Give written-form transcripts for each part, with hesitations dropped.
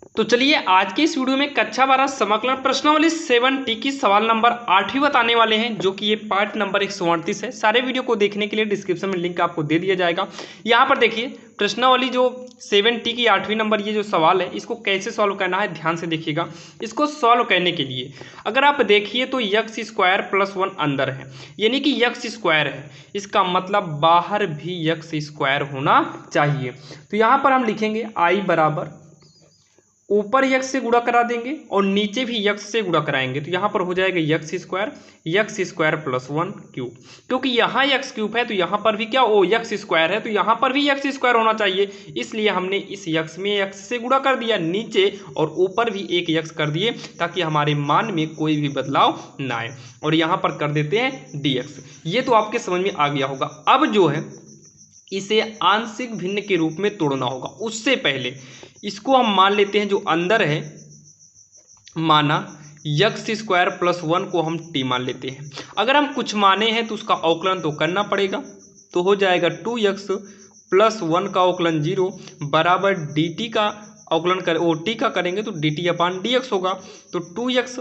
तो चलिए आज के इस वीडियो में कक्षा 12 समाकलन प्रश्नावली 7T की सवाल नंबर 8 बताने वाले हैं, जो कि ये पार्ट नंबर 138 है। सारे वीडियो को देखने के लिए डिस्क्रिप्शन में लिंक आपको दे दिया जाएगा। यहाँ पर देखिए प्रश्नावली जो 7T की 8वीं नंबर ये जो सवाल है, इसको कैसे सॉल्व करना है ध्यान से देखिएगा। इसको सॉल्व करने के लिए अगर आप देखिए तो यक्स स्क्वायर प्लस 1 अंदर है, यानी कि यक्स स्क्वायर है, इसका मतलब बाहर भी यक्स स्क्वायर होना चाहिए। तो यहाँ पर हम लिखेंगे आई बराबर ऊपर यक्स से गुणा करा देंगे और नीचे भी यक्स से गुणा कराएंगे, तो यहाँ पर हो जाएगा यक्स स्क्वायर प्लस 1 क्यूब। क्योंकि यहाँ यक्स क्यूब है तो यहाँ पर भी क्या ओ यक्स स्क्वायर है, तो यहाँ पर भी यक्स स्क्वायर होना चाहिए, इसलिए हमने इस यक्स में यक्स से गुणा कर दिया नीचे और ऊपर भी एक यक्स कर दिए, ताकि हमारे मान में कोई भी बदलाव ना आए। और यहाँ पर कर देते हैं dx। ये तो आपके समझ में आ गया होगा। अब जो है इसे आंशिक भिन्न के रूप में तोड़ना होगा। उससे पहले इसको हम मान लेते हैं जो अंदर है, माना यक्स स्क्वायर प्लस 1 को हम टी मान लेते हैं। अगर हम कुछ माने हैं तो उसका अवकलन तो करना पड़ेगा, तो हो जाएगा 2x प्लस 1 का अवकलन 0 बराबर dt का अवकलन कर ओ टी का करेंगे तो dt अपान dx होगा। तो 2x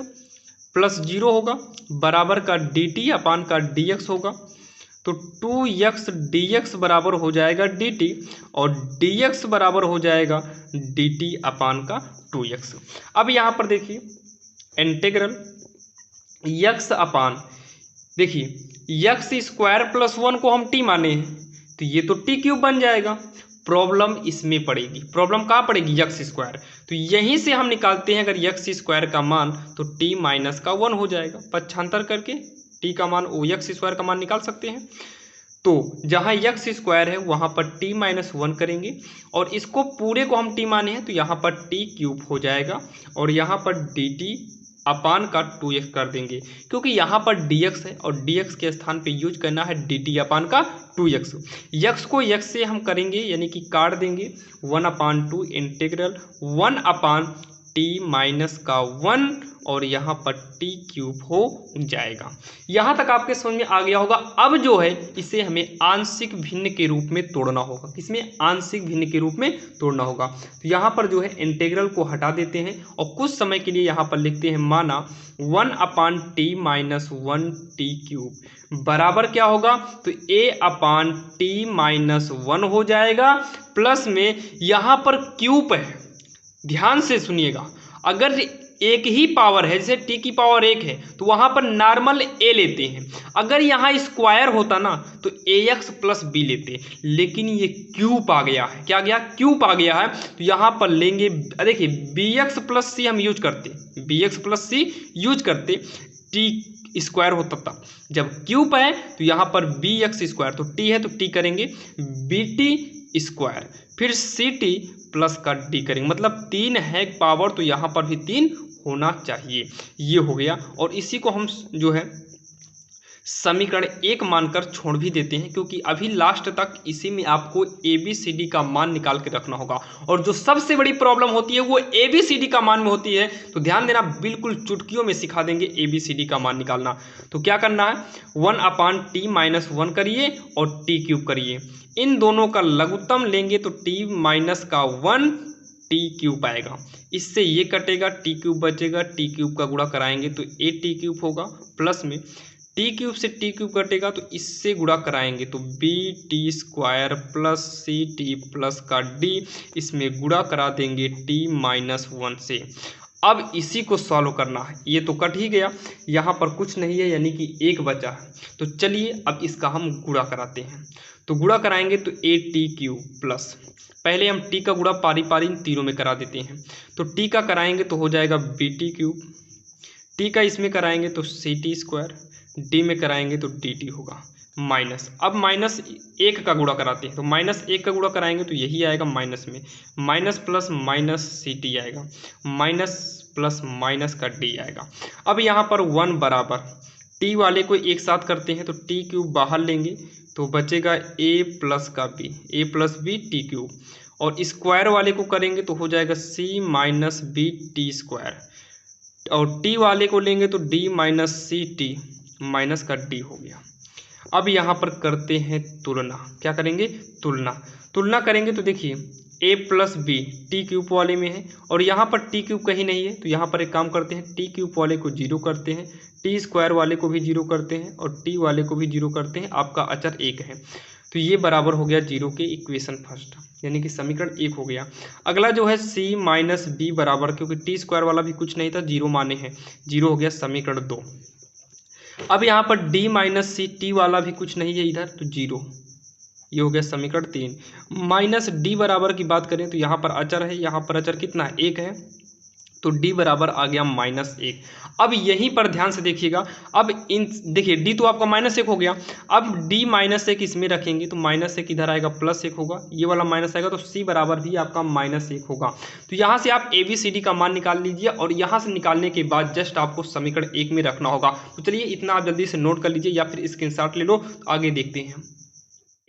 प्लस 0 होगा बराबर का dt अपान का dx होगा। तो 2x dx बराबर हो जाएगा dt और dx बराबर हो जाएगा dt अपान का 2x। अब यहाँ पर देखिए इंटीग्रल x अपान, देखिए यक्स स्क्वायर प्लस 1 को हम t माने हैं तो ये तो t क्यूब बन जाएगा। प्रॉब्लम इसमें पड़ेगी, प्रॉब्लम कहाँ पड़ेगी यक्स स्क्वायर, तो यहीं से हम निकालते हैं अगर यक्स स्क्वायर का मान तो t माइनस का 1 हो जाएगा। पक्षांतर करके t का मान ओ यक्स स्क्वायर का मान निकाल सकते हैं। तो जहाँ यक्स स्क्वायर है वहाँ पर t माइनस 1 करेंगे और इसको पूरे को हम t माने हैं तो यहाँ पर t क्यूब हो जाएगा और यहाँ पर dt अपान का 2x कर देंगे, क्योंकि यहाँ पर dx है और dx के स्थान पे यूज करना है dt अपान का 2x। यक्स को यक्स से हम करेंगे यानी कि काट देंगे 1/2 इंटीग्रल 1 अपान t माइनस का 1 और यहाँ पर t क्यूब हो जाएगा। यहाँ तक आपके समझ में आ गया होगा। अब जो है इसे हमें आंशिक भिन्न के रूप में तोड़ना होगा। किसमें? आंशिक भिन्न के रूप में तोड़ना होगा। तो यहाँ पर जो है इंटीग्रल को हटा देते हैं और कुछ समय के लिए यहाँ पर लिखते हैं माना 1/t माइनस 1 t क्यूब बराबर क्या होगा, तो a/t माइनस 1 हो जाएगा। प्लस में यहाँ पर क्यूब है, ध्यान से सुनिएगा, अगर एक ही पावर है जैसे t की पावर 1 है तो वहां पर नॉर्मल a लेते हैं। अगर यहाँ स्क्वायर होता ना तो ax प्लस b लेते, लेकिन ये क्यूब आ गया है। क्या गया? क्यूब आ गया है। तो यहाँ पर लेंगे, देखिए bx प्लस सी हम यूज करते, bx प्लस सी यूज करते, t स्क्वायर होता था। जब क्यूब है तो यहाँ पर bx स्क्वायर, तो t है तो t करेंगे bt स्क्वायर, फिर ct प्लस का d करेंगे, मतलब 3 है पावर तो यहाँ पर भी 3 होना चाहिए। ये हो गया और इसी को हम जो है समीकरण 1 मानकर छोड़ भी देते हैं, क्योंकि अभी लास्ट तक इसी में आपको ABCD का मान निकाल के रखना होगा। और जो सबसे बड़ी प्रॉब्लम होती है वो ABCD का मान में होती है। तो ध्यान देना, बिल्कुल चुटकियों में सिखा देंगे ABCD का मान निकालना। तो क्या करना है, 1/t माइनस 1 करिए और t क्यूब करिए, इन दोनों का लघुत्तम लेंगे तो t माइनस का 1 t क्यूब आएगा। इससे ये कटेगा, t क्यूब बचेगा, t क्यूब का गुणा कराएंगे तो at क्यूब होगा, प्लस में t क्यूब से t क्यूब कटेगा तो इससे गुणा कराएंगे तो bt square plus ct plus का d, इसमें गुणा करा देंगे t माइनस 1 से। अब इसी को सॉल्व करना है। ये तो कट ही गया, यहाँ पर कुछ नहीं है यानी कि 1 बचा है। तो चलिए अब इसका हम गुणा कराते हैं। तो गुणा कराएंगे तो at क्यूब प्लस, पहले हम t का गुणा पारी पारी तीनों में करा देते हैं। तो t का कराएंगे तो हो जाएगा bt क्यूब, t का इसमें कराएंगे तो ct स्क्वायर, d में कराएंगे तो dt होगा माइनस। अब माइनस 1 का गुणा कराते हैं तो माइनस 1 का गुणा कराएंगे तो यही आएगा माइनस में, माइनस प्लस माइनस ct आएगा, माइनस प्लस माइनस का d आएगा। अब यहाँ पर 1 बराबर t वाले को एक साथ करते हैं तो t क्यूब बाहर लेंगे तो बचेगा a प्लस का b, a plus b t cube, और स्क्वायर वाले को करेंगे तो हो जाएगा c minus b t square, और t वाले को लेंगे तो d minus C T minus का d हो गया। अब यहाँ पर करते हैं तुलना। क्या करेंगे? तुलना। तुलना करेंगे तो देखिए ए प्लस बी टी क्यूब वाले में है और यहाँ पर टी क्यूब कहीं नहीं है, तो यहाँ पर एक काम करते हैं, टी क्यूब वाले को जीरो करते हैं, टी स्क्वायर वाले को भी जीरो करते हैं और टी वाले को भी जीरो करते हैं। आपका अचर एक है, तो ये बराबर हो गया जीरो के इक्वेशन फर्स्ट, यानी कि समीकरण एक हो गया। अगला जो है सी माइनस बी बराबर, क्योंकि टी स्क्वायर वाला भी कुछ नहीं था, जीरो माने हैं, जीरो हो गया समीकरण दो। अब यहाँ पर डी माइनस सी टी वाला भी कुछ नहीं है इधर, तो जीरो, ये हो गया समीकरण तीन। माइनस डी बराबर की बात करें तो यहाँ पर अचर है, यहाँ पर अचर कितना है, एक है, तो डी बराबर आ गया माइनस एक। अब यहीं पर ध्यान से देखिएगा, अब इन देखिए डी तो आपका माइनस एक हो गया, अब डी माइनस एक इसमें रखेंगे तो माइनस एक इधर आएगा, प्लस एक होगा, ये वाला माइनस आएगा, तो सी बराबर भी आपका माइनस एक होगा। तो यहाँ से आप ए बी सी डी का मान निकाल लीजिए और यहाँ से निकालने के बाद जस्ट आपको समीकरण एक में रखना होगा। तो चलिए इतना आप जल्दी से नोट कर लीजिए या फिर स्क्रीनशॉट ले लो, तो आगे देखते हैं।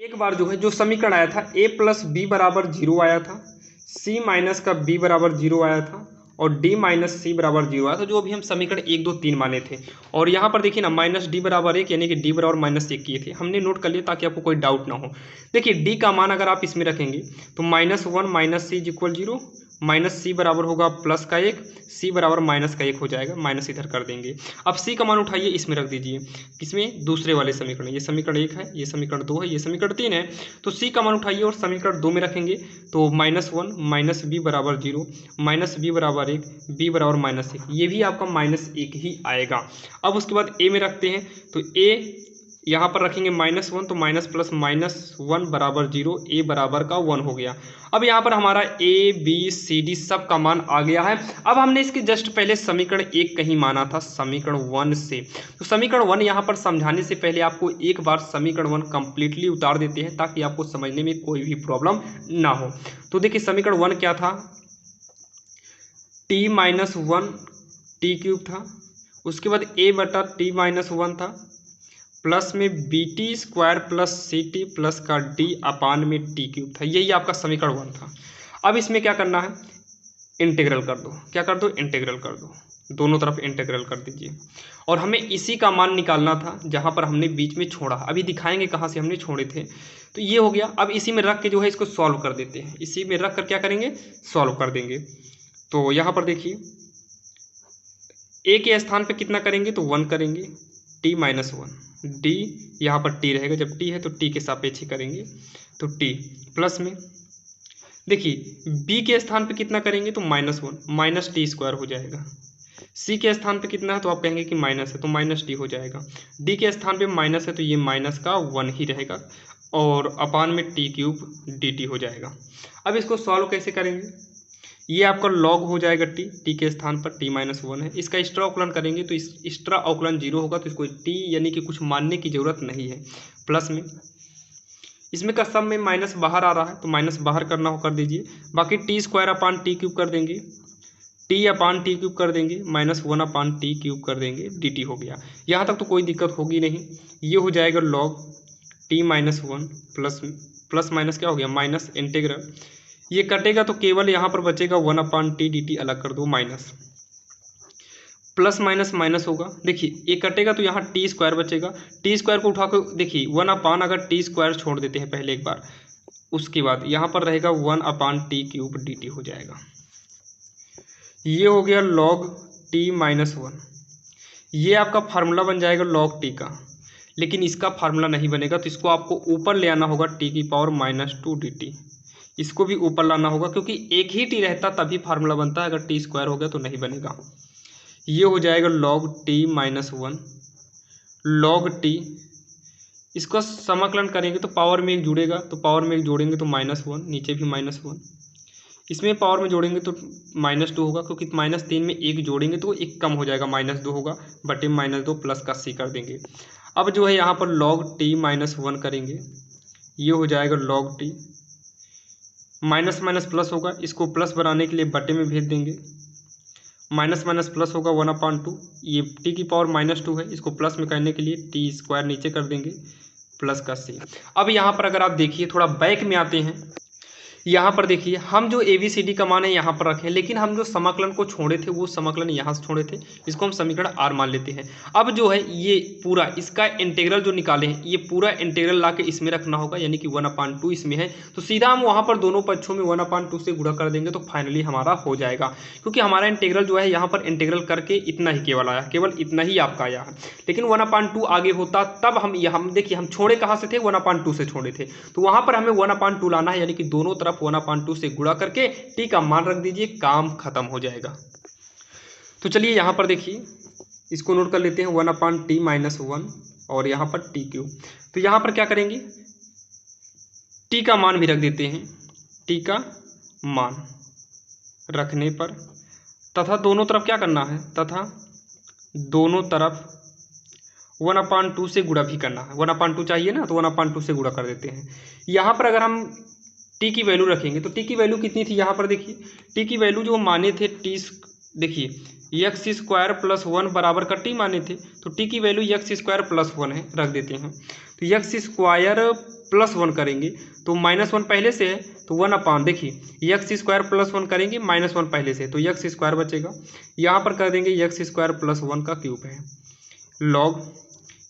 एक बार जो है जो समीकरण आया था ए प्लस बी बराबर जीरो आया था, सी माइनस का बी बराबर जीरो आया था और डी माइनस सी बराबर जीरो आया था, जो अभी हम समीकरण एक दो तीन माने थे। और यहाँ पर देखिए ना माइनस डी बराबर एक, यानी कि डी बराबर माइनस एक किए थे, हमने नोट कर लिया ताकि आपको कोई डाउट ना हो। देखिए डी का मान अगर आप इसमें रखेंगे तो minus one minus C is equal zero, minus C बराबर होगा प्लस का एक, सी बराबर माइनस का एक हो जाएगा, माइनस इधर कर देंगे। अब सी का मान उठाइए इसमें रख दीजिए, किसमें, दूसरे वाले समीकरण, ये समीकरण एक है, ये समीकरण दो है, ये समीकरण तीन है, तो सी का मान उठाइए और समीकरण दो में रखेंगे तो माइनस वन माइनस बी बराबर जीरो, माइनस बी बराबर एक, बी बराबर माइनस एक, ये भी आपका माइनस एक ही आएगा। अब उसके बाद ए में रखते हैं तो ए यहाँ पर रखेंगे माइनस वन, तो माइनस प्लस माइनस वन बराबर जीरो, ए बराबर का वन हो गया। अब यहाँ पर हमारा ए बी सी डी सब का मान आ गया है। अब हमने इसके जस्ट पहले समीकरण एक कहीं माना था समीकरण वन से, तो समीकरण वन यहाँ पर समझाने से पहले आपको एक बार समीकरण वन कंप्लीटली उतार देते हैं ताकि आपको समझने में कोई भी प्रॉब्लम ना हो। तो देखिए समीकरण वन क्या था, T minus one T cube था, उसके बाद ए बटा टी माइनस वन था, प्लस में B T square plus C T plus का डी अपान में टी क्यूब था, यही आपका समीकरण वन था। अब इसमें क्या करना है, इंटीग्रल कर दो, क्या कर दो, इंटीग्रल कर दो, दोनों तरफ इंटीग्रल कर दीजिए। और हमें इसी का मान निकालना था जहाँ पर हमने बीच में छोड़ा, अभी दिखाएंगे कहाँ से हमने छोड़े थे। तो ये हो गया, अब इसी में रख के जो है इसको सॉल्व कर देते हैं, इसी में रख कर क्या करेंगे, सॉल्व कर देंगे। तो यहाँ पर देखिए ए के स्थान पर कितना करेंगे तो वन करेंगे, टी माइनस वन, डी यहाँ पर टी रहेगा, जब टी है तो टी के सापेक्ष ही करेंगे, तो टी प्लस में देखिए बी के स्थान पे कितना करेंगे तो minus one, minus T square हो जाएगा। सी के स्थान पे कितना है तो आप कहेंगे कि माइनस है तो माइनस डी हो जाएगा। डी के स्थान पे माइनस है तो ये माइनस का वन ही रहेगा और अपान में टी क्यूब डी टी हो जाएगा। अब इसको सॉल्व कैसे करेंगे, ये आपका लॉग हो जाएगा टी, टी के स्थान पर टी माइनस वन है, इसका एक्स्ट्रा अवकलन करेंगे तो इस एक्स्ट्रा अवकलन जीरो होगा, तो इसको टी यानी कि कुछ मानने की जरूरत नहीं है। प्लस में इसमें का सब में माइनस बाहर आ रहा है तो माइनस बाहर करना हो कर दीजिए, बाकी T square upon T cube कर देंगे, टी अपान टी क्यूब कर देंगे, minus one upon T cube कर देंगे, डी टी हो गया। यहाँ तक तो कोई दिक्कत होगी नहीं, ये हो जाएगा log T minus one plus minus क्या हो गया माइनस इंटीग्रल, ये कटेगा तो केवल यहाँ पर बचेगा one upon T D T अलग कर दो, माइनस प्लस माइनस माइनस होगा, देखिए ये कटेगा तो यहाँ टी स्क्वायर बचेगा, टी स्क्वायर को उठा कर देखिए वन अपान अगर टी स्क्वायर छोड़ देते हैं पहले एक बार, उसके बाद यहाँ पर रहेगा one upon T cube D T हो जाएगा। ये हो गया लॉग टी माइनस वन, ये आपका फार्मूला बन जाएगा लॉग टी का, लेकिन इसका फार्मूला नहीं बनेगा तो इसको आपको ऊपर ले आना होगा टी की power minus two D T, इसको भी ऊपर लाना होगा क्योंकि एक ही टी रहता तभी फार्मूला बनता है, अगर टी स्क्वायर हो गया तो नहीं बनेगा। ये हो जाएगा log T minus one log T, इसको समाकलन करेंगे तो पावर में एक जुड़ेगा तो पावर में एक जोड़ेंगे तो माइनस वन, नीचे भी माइनस वन, इसमें पावर में जोड़ेंगे तो माइनस टू होगा क्योंकि माइनस तीन में एक जोड़ेंगे तो एक कम हो जाएगा, माइनस दो होगा, बटे माइनस दो प्लस का सी कर देंगे। अब जो है यहाँ पर लॉग टी माइनस वन करेंगे, ये हो जाएगा log T, minus minus plus होगा, इसको प्लस बनाने के लिए बटे में भेज देंगे, माइनस माइनस प्लस होगा वन अपान टू, ये टी की पावर माइनस टू है, इसको प्लस में करने के लिए टी स्क्वायर नीचे कर देंगे प्लस का सी। अब यहाँ पर अगर आप देखिए थोड़ा बैक में आते हैं, यहाँ पर देखिए हम जो ABCD का मान है यहाँ पर रखें, लेकिन हम जो समाकलन को छोड़े थे वो समाकलन यहाँ से छोड़े थे, इसको हम समीकरण R मान लेते हैं। अब जो है ये पूरा इसका इंटीग्रल जो निकाले हैं ये पूरा इंटीग्रल ला के इसमें रखना होगा, यानी कि 1/2 इसमें है, तो सीधा हम वहाँ पर दोनों पक्षों में 1/2 से गुणा कर देंगे तो फाइनली हमारा हो जाएगा। क्योंकि हमारा इंटीग्रल जो है यहाँ पर इंटीग्रल करके इतना ही केवल आया, केवल इतना ही आपका आया है, लेकिन 1/2 आगे होता तब हम देखिए हम छोड़े कहाँ से थे, 1/2 से छोड़े थे, तो वहाँ पर हमें 1/2 लाना है, यानी कि दोनों तरफ 1/2 से गुणा करके टी का मान रख दीजिए, काम खत्म हो जाएगा। तो चलिए यहाँ पर देखिए इसको नोट कर लेते हैं 1/t-1 और यहाँ पर t3। तो यहाँ पर क्या करेंगे, टी का मान भी रख देते हैं, टी का मान रखने पर तथा दोनों तरफ क्या करना है, तथा दोनों तरफ 1/2 से गुणा भी करना है। 1/2 चाहिए ना, तो 1/2 से गुणा कर देते हैं। यहाँ पर अगर हम टी की वैल्यू रखेंगे तो टी की वैल्यू कितनी थी, यहाँ पर देखिए टी की वैल्यू जो माने थे टी, देखिए x² + 1 बराबर का टी माने थे, तो टी की वैल्यू x² + 1 है, रख देते हैं। तो x² + 1 करेंगे तो -1 पहले से है, तो 1/, देखिए x² + 1 करेंगे -1 पहले से, तो x² बचेगा। यहाँ पर कर देंगे x² + 1 का क्यूब है, लॉग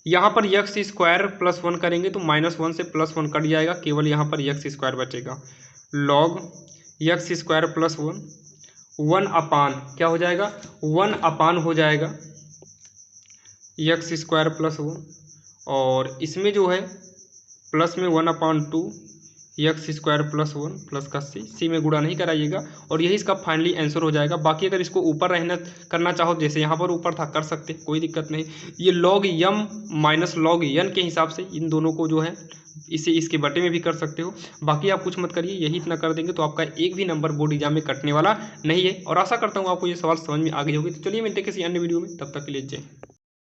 यहाँ पर x² + 1 करेंगे तो -1 से +1 कट जाएगा, केवल यहाँ पर x² बचेगा, लॉग x² + 1 1/, क्या हो जाएगा, 1/, हो जाएगा x² + 1, और इसमें जो है प्लस में 1/2 x² + 1 प्लस का c में गुणा नहीं कराइएगा, और यही इसका फाइनली आंसर हो जाएगा। बाकी अगर इसको ऊपर रहना करना चाहो, जैसे यहाँ पर ऊपर था, कर सकते, कोई दिक्कत नहीं। ये log m minus log n के हिसाब से इन दोनों को जो है इसे इसके बटे में भी कर सकते हो। बाकी आप कुछ मत करिए, यही इतना कर देंगे तो आपका एक भी नंबर बोर्ड एग्जाम में कटने वाला नहीं है। और आशा करता हूँ आपको ये सवाल समझ में आ गई होगी। तो चलिए मिलते हैं किसी अन्य वीडियो में, तब तक के लिए जय।